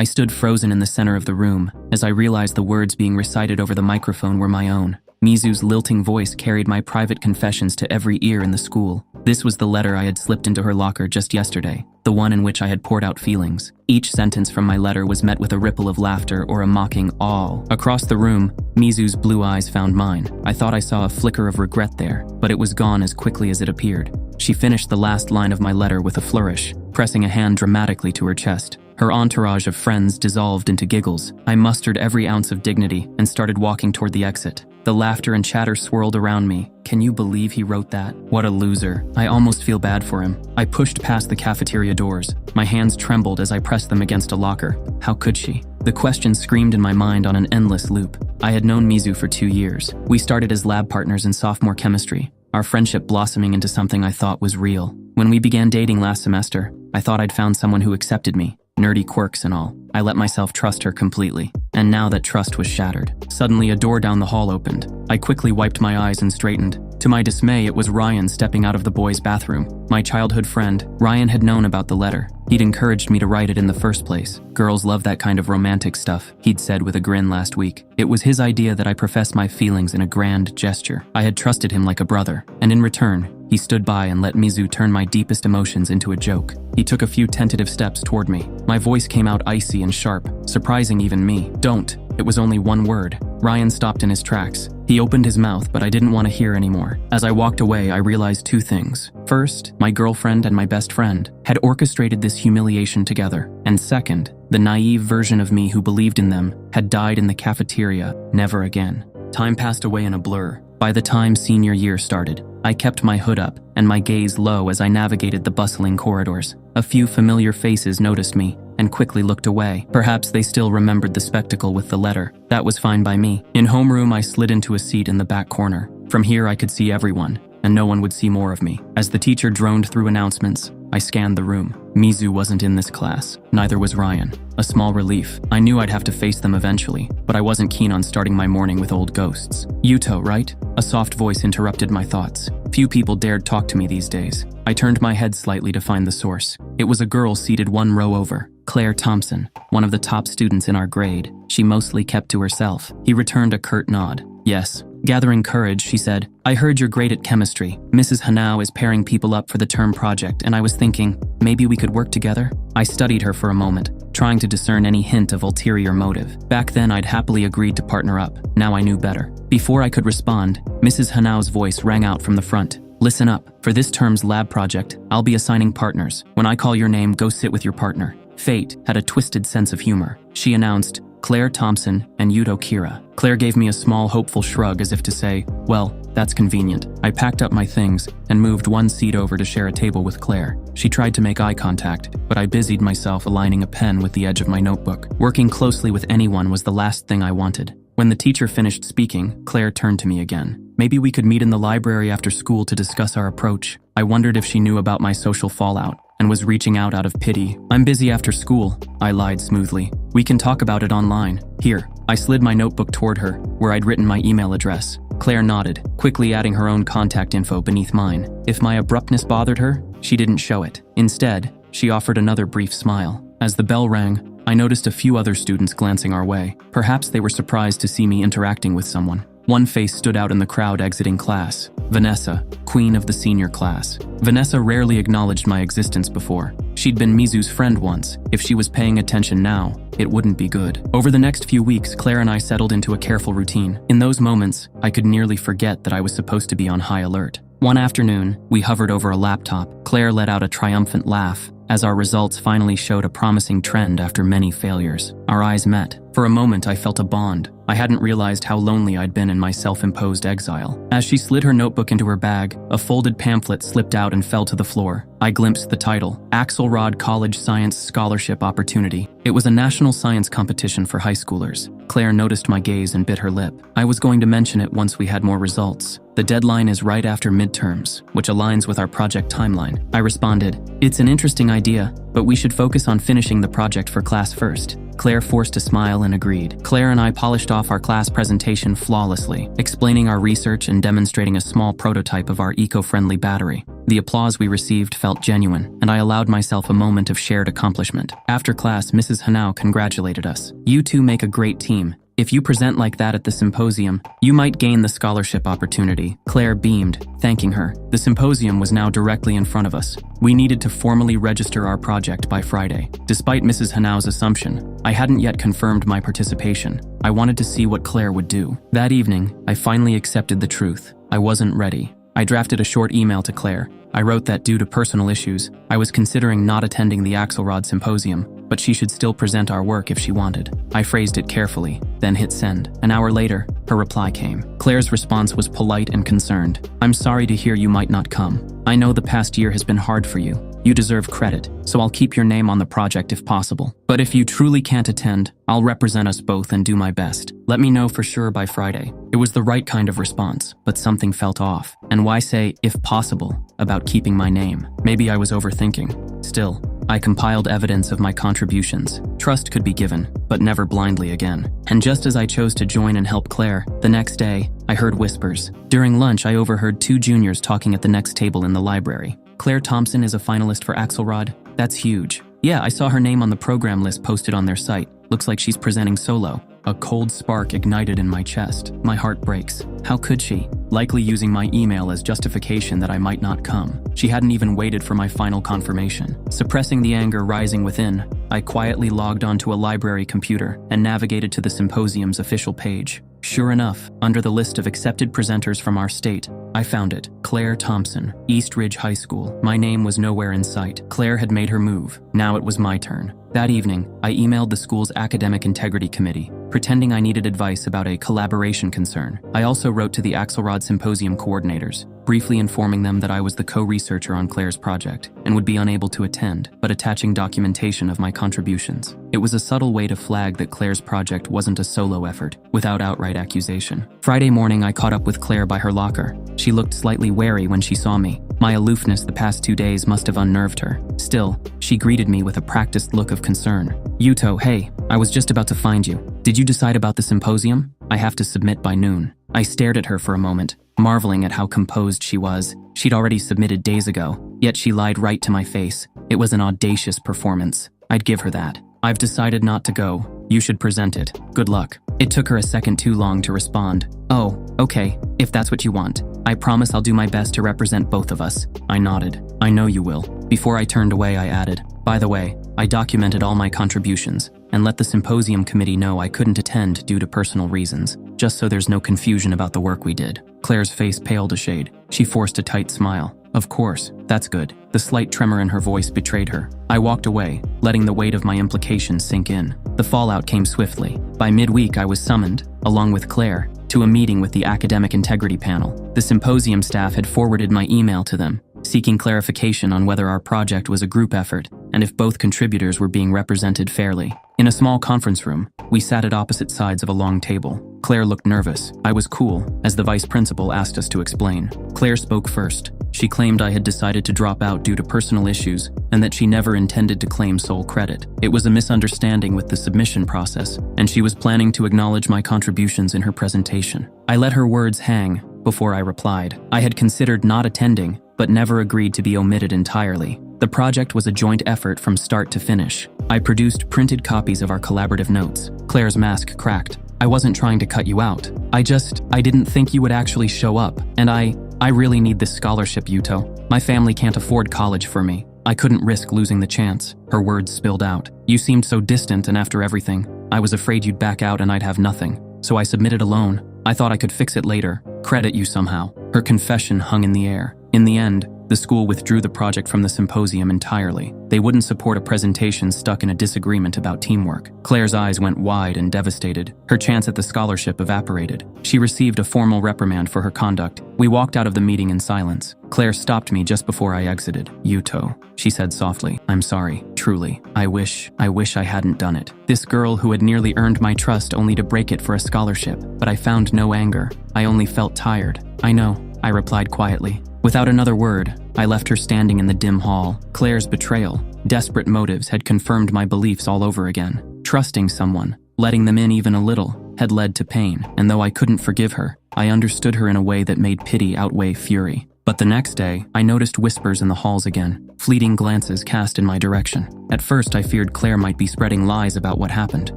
I stood frozen in the center of the room as I realized the words being recited over the microphone were my own. Mizu's lilting voice carried my private confessions to every ear in the school. This was the letter I had slipped into her locker just yesterday, the one in which I had poured out feelings. Each sentence from my letter was met with a ripple of laughter or a mocking awe. Across the room, Mizu's blue eyes found mine. I thought I saw a flicker of regret there, but it was gone as quickly as it appeared. She finished the last line of my letter with a flourish, pressing a hand dramatically to her chest. Her entourage of friends dissolved into giggles. I mustered every ounce of dignity and started walking toward the exit. The laughter and chatter swirled around me. Can you believe he wrote that? What a loser. I almost feel bad for him. I pushed past the cafeteria doors. My hands trembled as I pressed them against a locker. How could she? The question screamed in my mind on an endless loop. I had known Mizu for 2 years. We started as lab partners in sophomore chemistry, our friendship blossoming into something I thought was real. When we began dating last semester, I thought I'd found someone who accepted me, nerdy quirks and all. I let myself trust her completely. And now that trust was shattered. Suddenly, a door down the hall opened. I quickly wiped my eyes and straightened. To my dismay, it was Ryan stepping out of the boys' bathroom. My childhood friend, Ryan had known about the letter. He'd encouraged me to write it in the first place. Girls love that kind of romantic stuff, he'd said with a grin last week. It was his idea that I profess my feelings in a grand gesture. I had trusted him like a brother, and in return, he stood by and let Mizu turn my deepest emotions into a joke. He took a few tentative steps toward me. My voice came out icy and sharp, surprising even me. Don't. It was only one word. Ryan stopped in his tracks. He opened his mouth, but I didn't want to hear anymore. As I walked away, I realized 2 things. First, my girlfriend and my best friend had orchestrated this humiliation together. And second, the naive version of me who believed in them had died in the cafeteria, never again. Time passed away in a blur. By the time senior year started, I kept my hood up and my gaze low as I navigated the bustling corridors. A few familiar faces noticed me and quickly looked away. Perhaps they still remembered the spectacle with the letter. That was fine by me. In homeroom, I slid into a seat in the back corner. From here, I could see everyone, and no one would see more of me. As the teacher droned through announcements, I scanned the room. Mizu wasn't in this class. Neither was Ryan. A small relief. I knew I'd have to face them eventually, but I wasn't keen on starting my morning with old ghosts. Yuto, right? A soft voice interrupted my thoughts. Few people dared talk to me these days. I turned my head slightly to find the source. It was a girl seated one row over. Claire Thompson, one of the top students in our grade. She mostly kept to herself. He returned a curt nod. Yes. Gathering courage, she said, I heard you're great at chemistry. Mrs. Hanau is pairing people up for the term project, and I was thinking, maybe we could work together? I studied her for a moment, trying to discern any hint of ulterior motive. Back then, I'd happily agreed to partner up. Now I knew better. Before I could respond, Mrs. Hanau's voice rang out from the front. Listen up. For this term's lab project, I'll be assigning partners. When I call your name, go sit with your partner. Fate had a twisted sense of humor. She announced, Claire Thompson and Yuto Kira. Claire gave me a small, hopeful shrug as if to say, well, that's convenient. I packed up my things and moved one seat over to share a table with Claire. She tried to make eye contact, but I busied myself aligning a pen with the edge of my notebook. Working closely with anyone was the last thing I wanted. When the teacher finished speaking, Claire turned to me again. Maybe we could meet in the library after school to discuss our approach. I wondered if she knew about my social fallout and was reaching out of pity. I'm busy after school, I lied smoothly. We can talk about it online. Here. I slid my notebook toward her, where I'd written my email address. Claire nodded, quickly adding her own contact info beneath mine. If my abruptness bothered her, she didn't show it. Instead, she offered another brief smile. As the bell rang, I noticed a few other students glancing our way. Perhaps they were surprised to see me interacting with someone. One face stood out in the crowd exiting class. Vanessa, queen of the senior class. Vanessa rarely acknowledged my existence before. She'd been Mizu's friend once. If she was paying attention now, it wouldn't be good. Over the next few weeks, Claire and I settled into a careful routine. In those moments, I could nearly forget that I was supposed to be on high alert. One afternoon, we hovered over a laptop. Claire let out a triumphant laugh as our results finally showed a promising trend after many failures. Our eyes met. For a moment, I felt a bond. I hadn't realized how lonely I'd been in my self-imposed exile. As she slid her notebook into her bag, a folded pamphlet slipped out and fell to the floor. I glimpsed the title, Axelrod College Science Scholarship Opportunity. It was a national science competition for high schoolers. Claire noticed my gaze and bit her lip. I was going to mention it once we had more results. The deadline is right after midterms, which aligns with our project timeline. I responded, it's an interesting idea, but we should focus on finishing the project for class first. Claire forced a smile and agreed. Claire and I polished off our class presentation flawlessly, explaining our research and demonstrating a small prototype of our eco-friendly battery. The applause we received felt genuine, and I allowed myself a moment of shared accomplishment. After class, Mrs. Hanau congratulated us. "You two make a great team. If you present like that at the symposium, you might gain the scholarship opportunity." Claire beamed, thanking her. The symposium was now directly in front of us. We needed to formally register our project by Friday. Despite Mrs. Hanau's assumption, I hadn't yet confirmed my participation. I wanted to see what Claire would do. That evening, I finally accepted the truth. I wasn't ready. I drafted a short email to Claire. I wrote that due to personal issues, I was considering not attending the Axelrod symposium, but she should still present our work if she wanted. I phrased it carefully, then hit send. An hour later, her reply came. Claire's response was polite and concerned. "I'm sorry to hear you might not come. I know the past year has been hard for you. You deserve credit, so I'll keep your name on the project if possible. But if you truly can't attend, I'll represent us both and do my best. Let me know for sure by Friday." It was the right kind of response, but something felt off. And why say, "if possible," about keeping my name? Maybe I was overthinking. Still, I compiled evidence of my contributions. Trust could be given, but never blindly again. And just as I chose to join and help Claire, the next day, I heard whispers. During lunch, I overheard two juniors talking at the next table in the library. "Claire Thompson is a finalist for Axelrod? That's huge." "Yeah, I saw her name on the program list posted on their site. Looks like she's presenting solo." A cold spark ignited in my chest. My heart breaks. How could she? Likely using my email as justification that I might not come. She hadn't even waited for my final confirmation. Suppressing the anger rising within, I quietly logged onto a library computer and navigated to the symposium's official page. Sure enough, under the list of accepted presenters from our state, I found it. Claire Thompson, East Ridge High School. My name was nowhere in sight. Claire had made her move. Now it was my turn. That evening, I emailed the school's Academic Integrity Committee, pretending I needed advice about a collaboration concern. I also wrote to the Axelrod Symposium coordinators, briefly informing them that I was the co-researcher on Claire's project and would be unable to attend, but attaching documentation of my contributions. It was a subtle way to flag that Claire's project wasn't a solo effort, without outright accusation. Friday morning, I caught up with Claire by her locker. She looked slightly wary when she saw me. My aloofness the past 2 days must have unnerved her. Still, she greeted me with a practiced look of concern. "Yuto, hey, I was just about to find you. Did you decide about the symposium? I have to submit by noon." I stared at her for a moment, marveling at how composed she was. She'd already submitted days ago, yet she lied right to my face. It was an audacious performance. I'd give her that. "I've decided not to go. You should present it. Good luck." It took her a second too long to respond. "Oh, okay, if that's what you want. I promise I'll do my best to represent both of us." I nodded. "I know you will." Before I turned away, I added, "By the way, I documented all my contributions and let the symposium committee know I couldn't attend due to personal reasons, just so there's no confusion about the work we did." Claire's face paled a shade. She forced a tight smile. "Of course, that's good." The slight tremor in her voice betrayed her. I walked away, letting the weight of my implications sink in. The fallout came swiftly. By midweek, I was summoned, along with Claire, to a meeting with the Academic Integrity Panel. The symposium staff had forwarded my email to them, seeking clarification on whether our project was a group effort and if both contributors were being represented fairly. In a small conference room, we sat at opposite sides of a long table. Claire looked nervous. I was cool, as the vice principal asked us to explain. Claire spoke first. She claimed I had decided to drop out due to personal issues and that she never intended to claim sole credit. It was a misunderstanding with the submission process, and she was planning to acknowledge my contributions in her presentation. I let her words hang before I replied. I had considered not attending, but never agreed to be omitted entirely. The project was a joint effort from start to finish. I produced printed copies of our collaborative notes. Claire's mask cracked. "I wasn't trying to cut you out. I didn't think you would actually show up, and I really need this scholarship, Yuto. My family can't afford college for me. I couldn't risk losing the chance." Her words spilled out. "You seemed so distant, and after everything, I was afraid you'd back out and I'd have nothing. So I submitted alone. I thought I could fix it later, credit you somehow." Her confession hung in the air. In the end, the school withdrew the project from the symposium entirely. They wouldn't support a presentation stuck in a disagreement about teamwork. Claire's eyes went wide and devastated. Her chance at the scholarship evaporated. She received a formal reprimand for her conduct. We walked out of the meeting in silence. Claire stopped me just before I exited. "Yuto," she said softly. "I'm sorry, truly. I wish I hadn't done it. This girl who had nearly earned my trust only to break it for a scholarship. But I found no anger. I only felt tired." "I know," I replied quietly. Without another word, I left her standing in the dim hall. Claire's betrayal, desperate motives had confirmed my beliefs all over again. Trusting someone, letting them in even a little, had led to pain, and though I couldn't forgive her, I understood her in a way that made pity outweigh fury. But the next day, I noticed whispers in the halls again, fleeting glances cast in my direction. At first, I feared Claire might be spreading lies about what happened,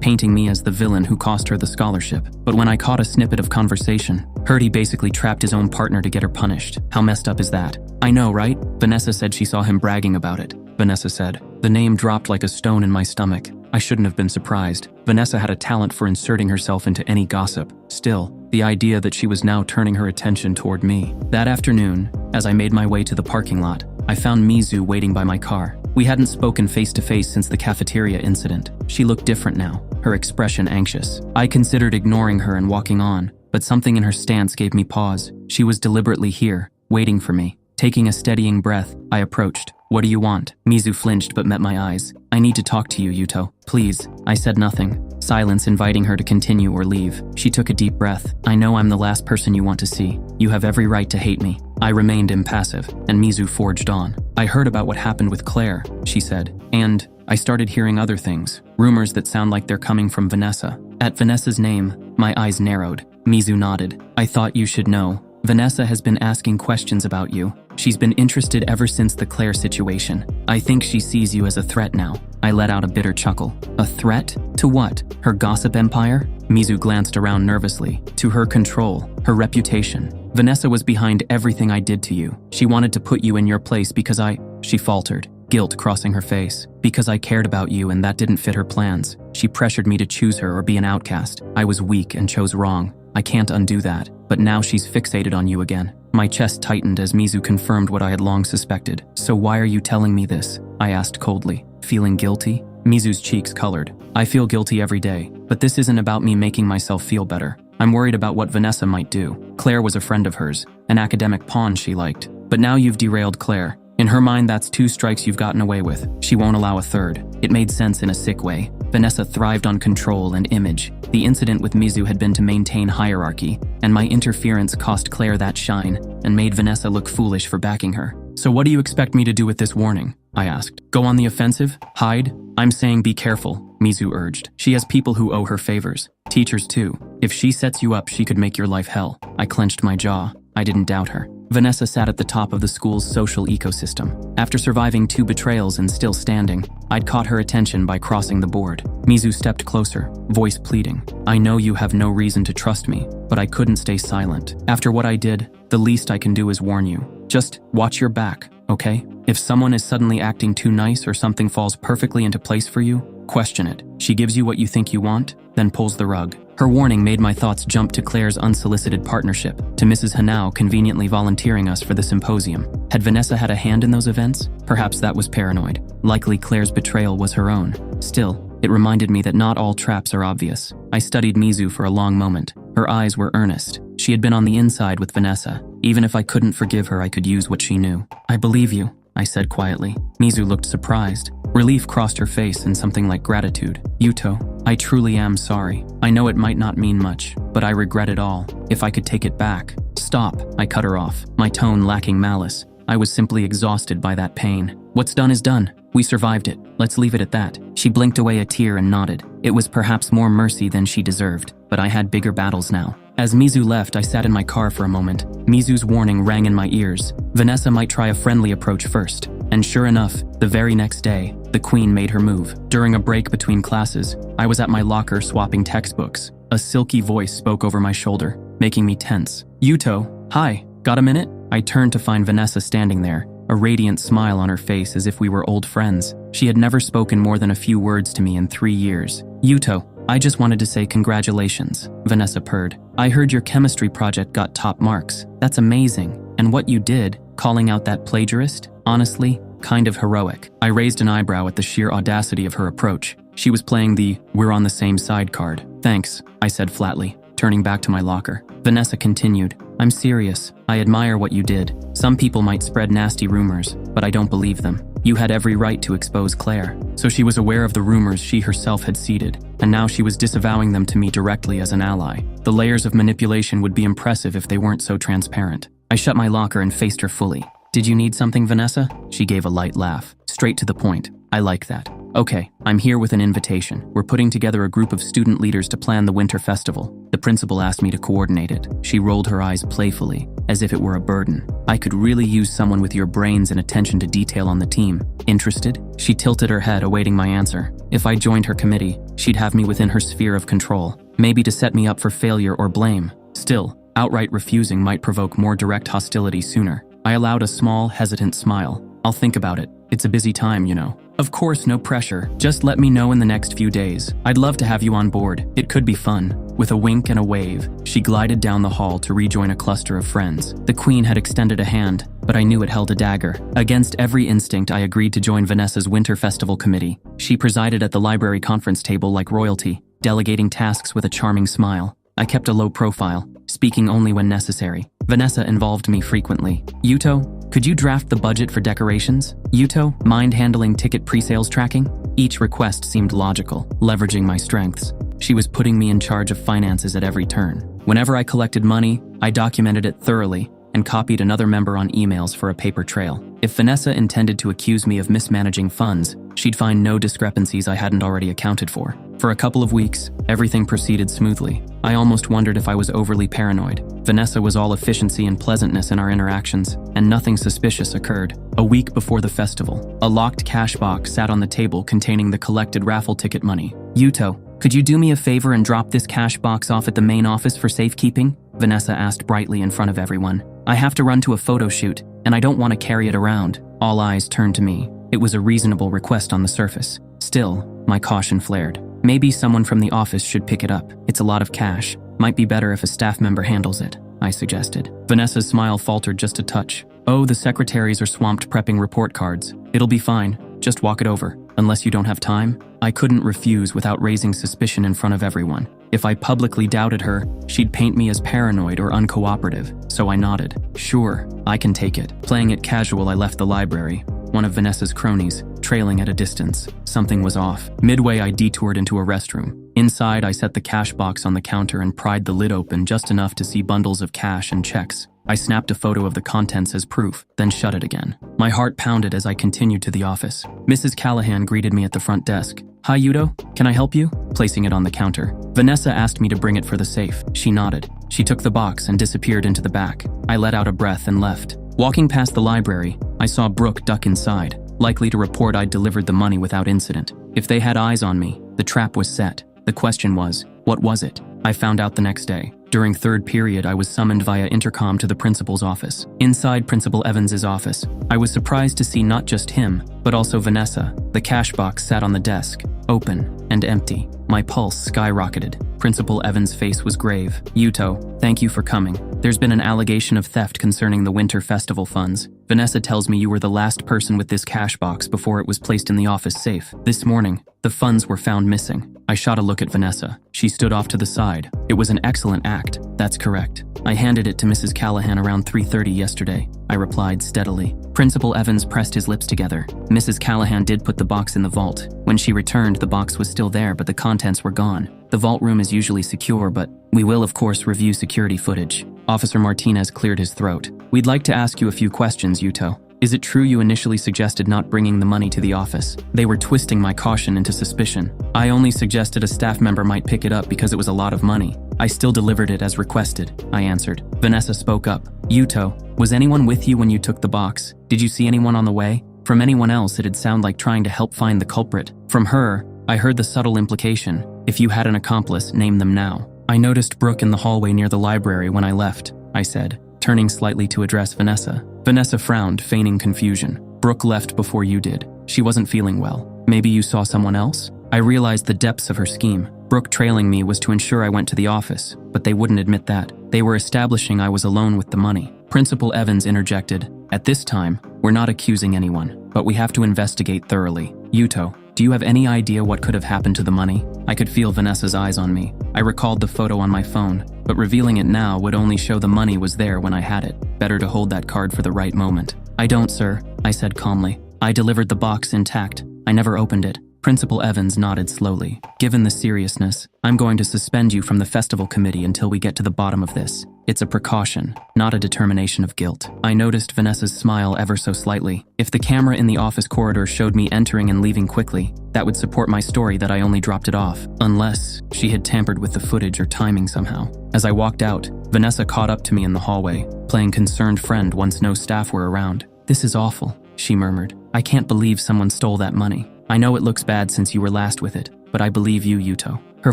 painting me as the villain who cost her the scholarship. But when I caught a snippet of conversation, heard he basically trapped his own partner to get her punished. How messed up is that? I know, right? Vanessa said she saw him bragging about it. Vanessa said. The name dropped like a stone in my stomach. I shouldn't have been surprised. Vanessa had a talent for inserting herself into any gossip. Still, the idea that she was now turning her attention toward me. That afternoon, as I made my way to the parking lot, I found Mizu waiting by my car. We hadn't spoken face to face since the cafeteria incident. She looked different now, her expression anxious. I considered ignoring her and walking on, but something in her stance gave me pause. She was deliberately here, waiting for me. Taking a steadying breath, I approached. What do you want? Mizu flinched but met my eyes. I need to talk to you, Yuto. Please. I said nothing. Silence inviting her to continue or leave. She took a deep breath. I know I'm the last person you want to see. You have every right to hate me. I remained impassive, and Mizu forged on. I heard about what happened with Claire, she said. And I started hearing other things. Rumors that sound like they're coming from Vanessa. At Vanessa's name, my eyes narrowed. Mizu nodded. I thought you should know. Vanessa has been asking questions about you. She's been interested ever since the Claire situation. I think she sees you as a threat now. I let out a bitter chuckle. A threat? To what? Her gossip empire? Mizu glanced around nervously. To her control, her reputation. Vanessa was behind everything I did to you. She wanted to put you in your place because She faltered, guilt crossing her face. Because I cared about you and that didn't fit her plans. She pressured me to choose her or be an outcast. I was weak and chose wrong. I can't undo that. But now she's fixated on you again. My chest tightened as Mizu confirmed what I had long suspected. So why are you telling me this? I asked coldly. Feeling guilty? Mizu's cheeks colored. I feel guilty every day, but this isn't about me making myself feel better. I'm worried about what Vanessa might do. Claire was a friend of hers, an academic pawn she liked. But now you've derailed Claire. In her mind, that's 2 strikes you've gotten away with. She won't allow a third. It made sense in a sick way. Vanessa thrived on control and image. The incident with Mizu had been to maintain hierarchy, and my interference cost Claire that shine and made Vanessa look foolish for backing her. So what do you expect me to do with this warning? I asked. Go on the offensive? Hide? I'm saying be careful, Mizu urged. She has people who owe her favors. Teachers too. If she sets you up, she could make your life hell. I clenched my jaw. I didn't doubt her. Vanessa sat at the top of the school's social ecosystem. After surviving 2 betrayals and still standing, I'd caught her attention by crossing the board. Mizu stepped closer, voice pleading. I know you have no reason to trust me, but I couldn't stay silent. After what I did, the least I can do is warn you. Just watch your back, okay? If someone is suddenly acting too nice or something falls perfectly into place for you, question it. She gives you what you think you want, then pulls the rug. Her warning made my thoughts jump to Claire's unsolicited partnership, to Mrs. Hanau conveniently volunteering us for the symposium. Had Vanessa had a hand in those events? Perhaps that was paranoid. Likely Claire's betrayal was her own. Still, it reminded me that not all traps are obvious. I studied Mizu for a long moment. Her eyes were earnest. She had been on the inside with Vanessa. Even if I couldn't forgive her, I could use what she knew. I believe you, I said quietly. Mizu looked surprised. Relief crossed her face and something like gratitude. Yuto, I truly am sorry. I know it might not mean much, but I regret it all. If I could take it back. Stop, I cut her off, my tone lacking malice. I was simply exhausted by that pain. What's done is done. We survived it. Let's leave it at that. She blinked away a tear and nodded. It was perhaps more mercy than she deserved, but I had bigger battles now. As Mizu left, I sat in my car for a moment. Mizu's warning rang in my ears. Vanessa might try a friendly approach first. And sure enough, the very next day, the queen made her move. During a break between classes, I was at my locker swapping textbooks. A silky voice spoke over my shoulder, making me tense. Yuto, hi, got a minute? I turned to find Vanessa standing there, a radiant smile on her face as if we were old friends. She had never spoken more than a few words to me in 3 years. Yuto, I just wanted to say congratulations, Vanessa purred. I heard your chemistry project got top marks. That's amazing. And what you did, calling out that plagiarist, honestly, kind of heroic. I raised an eyebrow at the sheer audacity of her approach. She was playing the "we're on the same side" card. Thanks, I said flatly, turning back to my locker. Vanessa continued, I'm serious. I admire what you did. Some people might spread nasty rumors, but I don't believe them. You had every right to expose Claire. So she was aware of the rumors she herself had seeded, and now she was disavowing them to me directly as an ally. The layers of manipulation would be impressive if they weren't so transparent. I shut my locker and faced her fully. Did you need something, Vanessa? She gave a light laugh. Straight to the point. I like that. Okay, I'm here with an invitation. We're putting together a group of student leaders to plan the winter festival. The principal asked me to coordinate it. She rolled her eyes playfully, as if it were a burden. I could really use someone with your brains and attention to detail on the team. Interested? She tilted her head, awaiting my answer. If I joined her committee, she'd have me within her sphere of control, maybe to set me up for failure or blame. Still, outright refusing might provoke more direct hostility sooner. I allowed a small, hesitant smile. I'll think about it. It's a busy time, you know. Of course, no pressure. Just let me know in the next few days. I'd love to have you on board. It could be fun. With a wink and a wave, she glided down the hall to rejoin a cluster of friends. The queen had extended a hand, but I knew it held a dagger. Against every instinct, I agreed to join Vanessa's Winter Festival committee. She presided at the library conference table like royalty, delegating tasks with a charming smile. I kept a low profile, speaking only when necessary. Vanessa involved me frequently. Yuto, could you draft the budget for decorations? Yuto, mind handling ticket pre-sales tracking? Each request seemed logical, leveraging my strengths. She was putting me in charge of finances at every turn. Whenever I collected money, I documented it thoroughly and copied another member on emails for a paper trail. If Vanessa intended to accuse me of mismanaging funds, she'd find no discrepancies I hadn't already accounted for. For a couple of weeks, everything proceeded smoothly. I almost wondered if I was overly paranoid. Vanessa was all efficiency and pleasantness in our interactions, and nothing suspicious occurred. A week before the festival, a locked cash box sat on the table containing the collected raffle ticket money. Yuto, could you do me a favor and drop this cash box off at the main office for safekeeping? Vanessa asked brightly in front of everyone. I have to run to a photo shoot, and I don't want to carry it around. All eyes turned to me. It was a reasonable request on the surface. Still, my caution flared. Maybe someone from the office should pick it up. It's a lot of cash. Might be better if a staff member handles it, I suggested. Vanessa's smile faltered just a touch. Oh, the secretaries are swamped prepping report cards. It'll be fine. Just walk it over. Unless you don't have time? I couldn't refuse without raising suspicion in front of everyone. If I publicly doubted her, she'd paint me as paranoid or uncooperative, so I nodded. Sure, I can take it. Playing it casual, I left the library, one of Vanessa's cronies, trailing at a distance. Something was off. Midway, I detoured into a restroom. Inside, I set the cash box on the counter and pried the lid open just enough to see bundles of cash and checks. I snapped a photo of the contents as proof, then shut it again. My heart pounded as I continued to the office. Mrs. Callahan greeted me at the front desk. Hi, Yuto. Can I help you? Placing it on the counter. Vanessa asked me to bring it for the safe. She nodded. She took the box and disappeared into the back. I let out a breath and left. Walking past the library, I saw Brooke duck inside, likely to report I'd delivered the money without incident. If they had eyes on me, the trap was set. The question was, what was it? I found out the next day. During third period, I was summoned via intercom to the principal's office. Inside Principal Evans's office, I was surprised to see not just him, but also Vanessa. The cash box sat on the desk, open and empty. My pulse skyrocketed. Principal Evans' face was grave. Yuto, thank you for coming. There's been an allegation of theft concerning the winter festival funds. Vanessa tells me you were the last person with this cash box before it was placed in the office safe. This morning, the funds were found missing. I shot a look at Vanessa. She stood off to the side. It was an excellent act. That's correct. I handed it to Mrs. Callahan around 3:30 yesterday. I replied steadily. Principal Evans pressed his lips together. Mrs. Callahan did put the box in the vault. When she returned, the box was still there, but the contents were gone. The vault room is usually secure, but we will, of course, review security footage. Officer Martinez cleared his throat. We'd like to ask you a few questions, Yuto. Is it true you initially suggested not bringing the money to the office? They were twisting my caution into suspicion. I only suggested a staff member might pick it up because it was a lot of money. I still delivered it as requested, I answered. Vanessa spoke up. Yuto, was anyone with you when you took the box? Did you see anyone on the way? From anyone else, it'd sound like trying to help find the culprit. From her, I heard the subtle implication. If you had an accomplice, name them now. I noticed Brooke in the hallway near the library when I left, I said, turning slightly to address Vanessa. Vanessa frowned, feigning confusion. Brooke left before you did. She wasn't feeling well. Maybe you saw someone else? I realized the depths of her scheme. Brooke trailing me was to ensure I went to the office, but they wouldn't admit that. They were establishing I was alone with the money. Principal Evans interjected. At this time, we're not accusing anyone, but we have to investigate thoroughly. Yuto, do you have any idea what could have happened to the money? I could feel Vanessa's eyes on me. I recalled the photo on my phone, but revealing it now would only show the money was there when I had it. Better to hold that card for the right moment. I don't, sir, I said calmly. I delivered the box intact. I never opened it. Principal Evans nodded slowly. Given the seriousness, I'm going to suspend you from the festival committee until we get to the bottom of this. It's a precaution, not a determination of guilt. I noticed Vanessa's smile ever so slightly. If the camera in the office corridor showed me entering and leaving quickly, that would support my story that I only dropped it off, unless she had tampered with the footage or timing somehow. As I walked out, Vanessa caught up to me in the hallway, playing concerned friend once no staff were around. "This is awful," she murmured. "I can't believe someone stole that money. I know it looks bad since you were last with it, but I believe you, Yuto." Her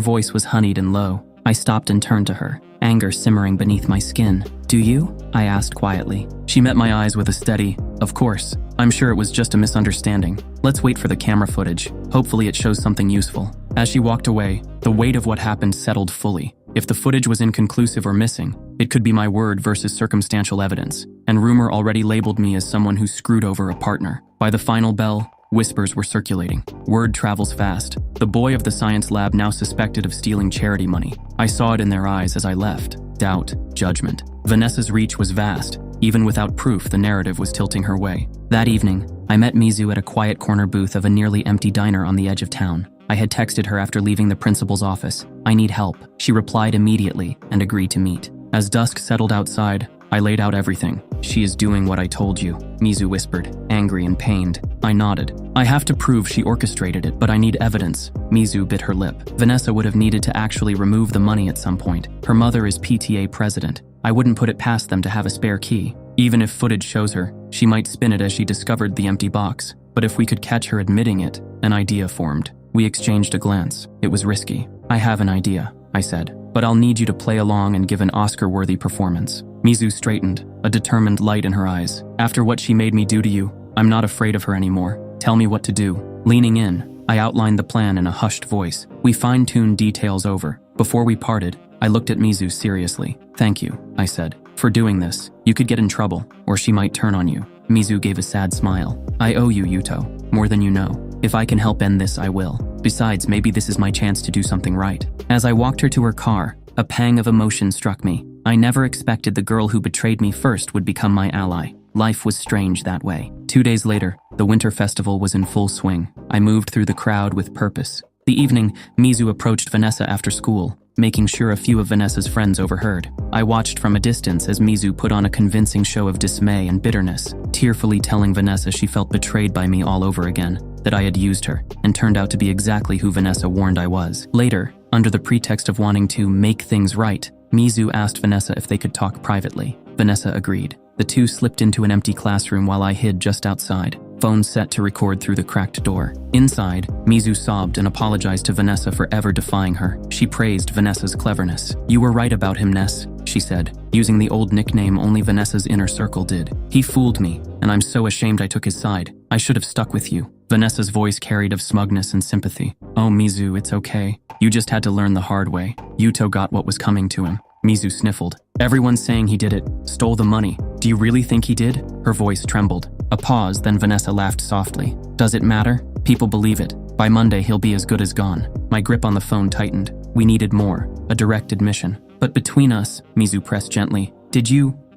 voice was honeyed and low. I stopped and turned to her, anger simmering beneath my skin. "Do you?" I asked quietly. She met my eyes with a steady, "Of course. I'm sure it was just a misunderstanding. Let's wait for the camera footage. Hopefully it shows something useful." As she walked away, the weight of what happened settled fully. If the footage was inconclusive or missing, it could be my word versus circumstantial evidence, and rumor already labeled me as someone who screwed over a partner. By the final bell, whispers were circulating. Word travels fast. The boy of the science lab now suspected of stealing charity money. I saw it in their eyes as I left. Doubt, judgment. Vanessa's reach was vast. Even without proof, the narrative was tilting her way. That evening, I met Mizu at a quiet corner booth of a nearly empty diner on the edge of town. I had texted her after leaving the principal's office. "I need help." She replied immediately and agreed to meet. As dusk settled outside, I laid out everything. "She is doing what I told you," Mizu whispered, angry and pained. I nodded. "I have to prove she orchestrated it, but I need evidence." Mizu bit her lip. Vanessa would have needed to actually remove the money at some point. Her mother is PTA president. I wouldn't put it past them to have a spare key. Even if footage shows her, she might spin it as she discovered the empty box. But if we could catch her admitting it, an idea formed. We exchanged a glance. It was risky. "I have an idea," I said, "but I'll need you to play along and give an Oscar-worthy performance." Mizu straightened, a determined light in her eyes. "After what she made me do to you, I'm not afraid of her anymore. Tell me what to do." Leaning in, I outlined the plan in a hushed voice. We fine-tuned details over. Before we parted, I looked at Mizu seriously. "Thank you," I said, "for doing this. You could get in trouble, or she might turn on you." Mizu gave a sad smile. "I owe you, Yuto, more than you know. If I can help end this, I will. Besides, maybe this is my chance to do something right." As I walked her to her car, a pang of emotion struck me. I never expected the girl who betrayed me first would become my ally. Life was strange that way. 2 days later, the winter festival was in full swing. I moved through the crowd with purpose. The evening, Mizu approached Vanessa after school, making sure a few of Vanessa's friends overheard. I watched from a distance as Mizu put on a convincing show of dismay and bitterness, tearfully telling Vanessa she felt betrayed by me all over again, that I had used her, and turned out to be exactly who Vanessa warned I was. Later, under the pretext of wanting to make things right, Mizu asked Vanessa if they could talk privately. Vanessa agreed. The two slipped into an empty classroom while I hid just outside, phone set to record through the cracked door. Inside, Mizu sobbed and apologized to Vanessa for ever defying her. She praised Vanessa's cleverness. "You were right about him, Ness," she said, using the old nickname only Vanessa's inner circle did. "He fooled me, and I'm so ashamed I took his side. I should have stuck with you." Vanessa's voice carried of smugness and sympathy. "Oh, Mizu, it's okay. You just had to learn the hard way. Yuto got what was coming to him." Mizu sniffled. "Everyone's saying he did it, stole the money. Do you really think he did?" Her voice trembled. A pause, then Vanessa laughed softly. "Does it matter? People believe it. By Monday, he'll be as good as gone." My grip on the phone tightened. We needed more, a direct admission. "But between us," Mizu pressed gently,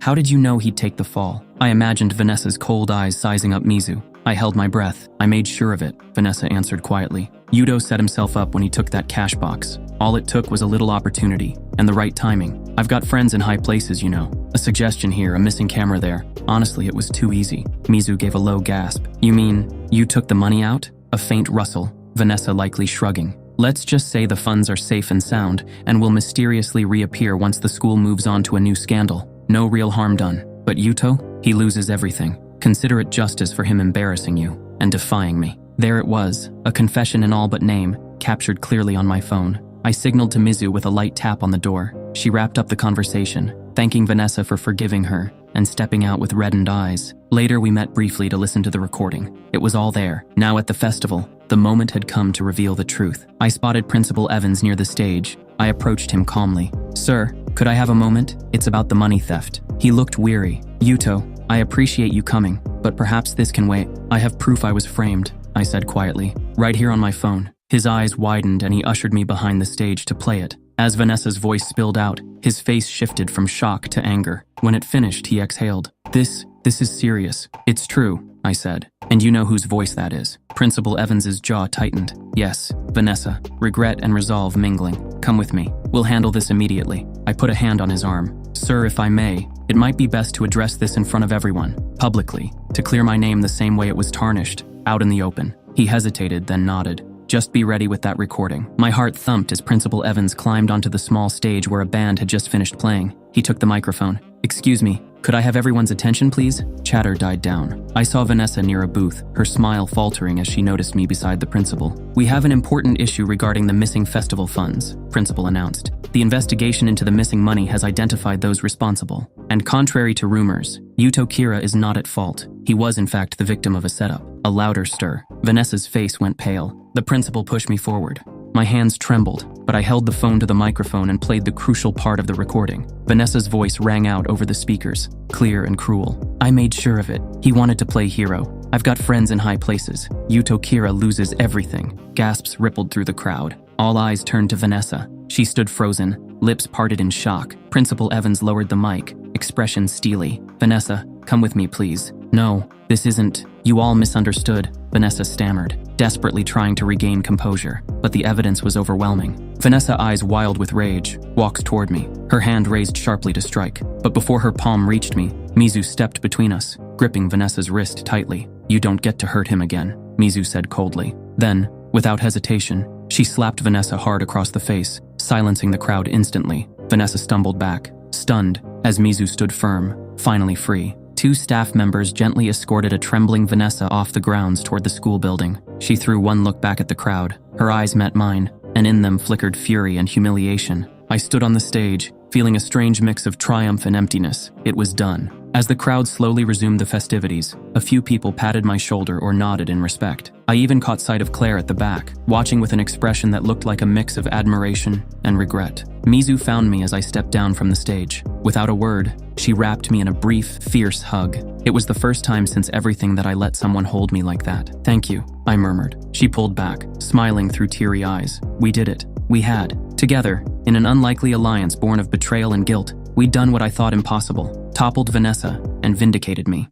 how did you know he'd take the fall?" I imagined Vanessa's cold eyes sizing up Mizu. I held my breath. "I made sure of it," Vanessa answered quietly. "Yuto set himself up when he took that cash box. All it took was a little opportunity, and the right timing. I've got friends in high places, you know. A suggestion here, a missing camera there. Honestly, it was too easy." Mizu gave a low gasp. "You mean, you took the money out?" A faint rustle, Vanessa likely shrugging. "Let's just say the funds are safe and sound, and will mysteriously reappear once the school moves on to a new scandal. No real harm done. But Yuto? He loses everything. Consider it justice for him embarrassing you and defying me." There it was, a confession in all but name, captured clearly on my phone. I signaled to Mizu with a light tap on the door. She wrapped up the conversation, thanking Vanessa for forgiving her and stepping out with reddened eyes. Later, we met briefly to listen to the recording. It was all there. Now at the festival, the moment had come to reveal the truth. I spotted Principal Evans near the stage. I approached him calmly. "Sir, could I have a moment? It's about the money theft." He looked weary. "Yuto, I appreciate you coming, but perhaps this can wait. I have proof I was framed," I said quietly. "Right here on my phone." His eyes widened and he ushered me behind the stage to play it. As Vanessa's voice spilled out, his face shifted from shock to anger. When it finished, he exhaled. This is serious. It's true. I said. And you know whose voice that is. Principal Evans's jaw tightened. Yes, Vanessa. Regret and resolve mingling. Come with me. We'll handle this immediately. I put a hand on his arm. Sir, if I may, it might be best to address this in front of everyone, publicly, to clear my name the same way it was tarnished, out in the open. He hesitated, then nodded. Just be ready with that recording. My heart thumped as Principal Evans climbed onto the small stage where a band had just finished playing. He took the microphone. Excuse me, could I have everyone's attention, please? Chatter died down. I saw Vanessa near a booth, her smile faltering as she noticed me beside the principal. We have an important issue regarding the missing festival funds, Principal announced. The investigation into the missing money has identified those responsible. And contrary to rumors, Yuto Kira is not at fault. He was in fact the victim of a setup. A louder stir. Vanessa's face went pale. The principal pushed me forward. My hands trembled, but I held the phone to the microphone and played the crucial part of the recording. Vanessa's voice rang out over the speakers, clear and cruel. I made sure of it. He wanted to play hero. I've got friends in high places. Yuto Kira loses everything. Gasps rippled through the crowd. All eyes turned to Vanessa. She stood frozen, lips parted in shock. Principal Evans lowered the mic, expression steely. Vanessa, come with me, please. No, this isn't. You all misunderstood, Vanessa stammered, desperately trying to regain composure. But the evidence was overwhelming. Vanessa, eyes wild with rage, walked toward me, her hand raised sharply to strike. But before her palm reached me, Mizu stepped between us, gripping Vanessa's wrist tightly. You don't get to hurt him again, Mizu said coldly. Then, without hesitation, she slapped Vanessa hard across the face, silencing the crowd instantly. Vanessa stumbled back, stunned, as Mizu stood firm, finally free. Two staff members gently escorted a trembling Vanessa off the grounds toward the school building. She threw one look back at the crowd. Her eyes met mine, and in them flickered fury and humiliation. I stood on the stage, feeling a strange mix of triumph and emptiness. It was done. As the crowd slowly resumed the festivities, a few people patted my shoulder or nodded in respect. I even caught sight of Claire at the back, watching with an expression that looked like a mix of admiration and regret. Mizu found me as I stepped down from the stage. Without a word, she wrapped me in a brief, fierce hug. It was the first time since everything that I let someone hold me like that. Thank you, I murmured. She pulled back, smiling through teary eyes. We did it. We had. Together, in an unlikely alliance born of betrayal and guilt, we'd done what I thought impossible, toppled Vanessa, and vindicated me.